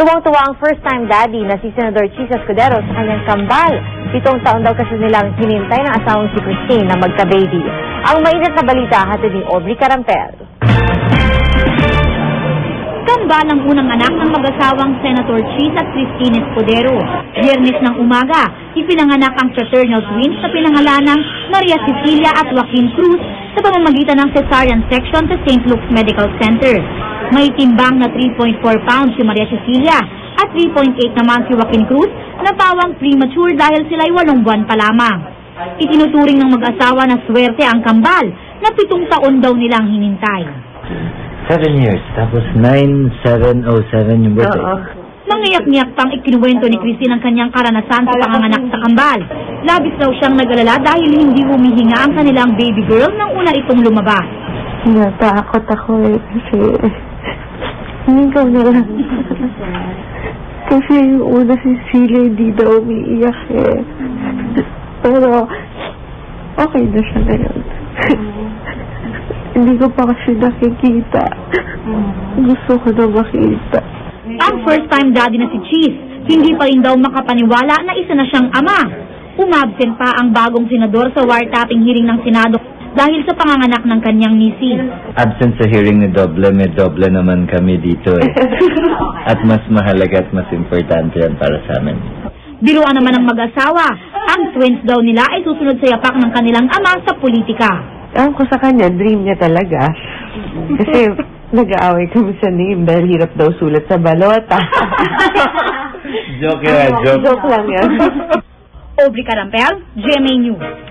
Tuwang-tuwa ang first-time daddy na si Senador Chis Escudero sa kanyang kambal. 7 taon daw kasi nilang hinintay ng asawang si Christine na magka-baby. Ang mainit na balita hatid ni Aubrey Carampel. Kambal ang unang anak ng mag-asawang Senator Chis at Christine Escudero. Biyernes ng umaga, ipinanganak ang fraternal twins na pinangalanang Maria Cecilia at Joaquin Cruz sa pamamagitan ng cesarean section sa St. Luke's Medical Center. May timbang na 3.4 pounds si Maria Cecilia at 3.8 naman si Joaquin Cruz na pawang premature dahil sila'y 8 buwan pa lamang. Itinuturing ng mag-asawa na swerte ang kambal na 7 taon daw nilang hinintay. 7 years, tapos 9/7/07 yung birthday. Mangiyak-ngiyak pang ikinuwento ni Christine ang kanyang karanasan sa panganganak sa kambal. Labis daw siyang nag-alala dahil hindi humihinga ang kanilang baby girl nang una itong lumabas. Natakot ako kasi ikaw na lang. Kasi yung una si Celia hindi daw umiiyak Pero okay na siya ngayon. Hindi ko pa kasi nakikita. Gusto ko na makita. Ang first-time daddy na si Chis, hindi pa rin daw makapaniwala na isa na siyang ama. Umabsent pa ang bagong senador sa wiretapping hearing ng Senado dahil sa panganganak ng kanyang misi. Absent sa hearing ni Doble, may doble naman kami dito At mas mahalaga at mas importante yan para sa amin. Biruan naman ng mag-asawa, ang twins daw nila ay susunod sa yapak ng kanilang ama sa politika. Alam ko sa kanya, dream niya talaga. Kasi nag-aaway kami sa name dahil hirap daw sulat sa balota. Joke yan, joke. Joke lang yan. Aubrey Carampel, GMA News.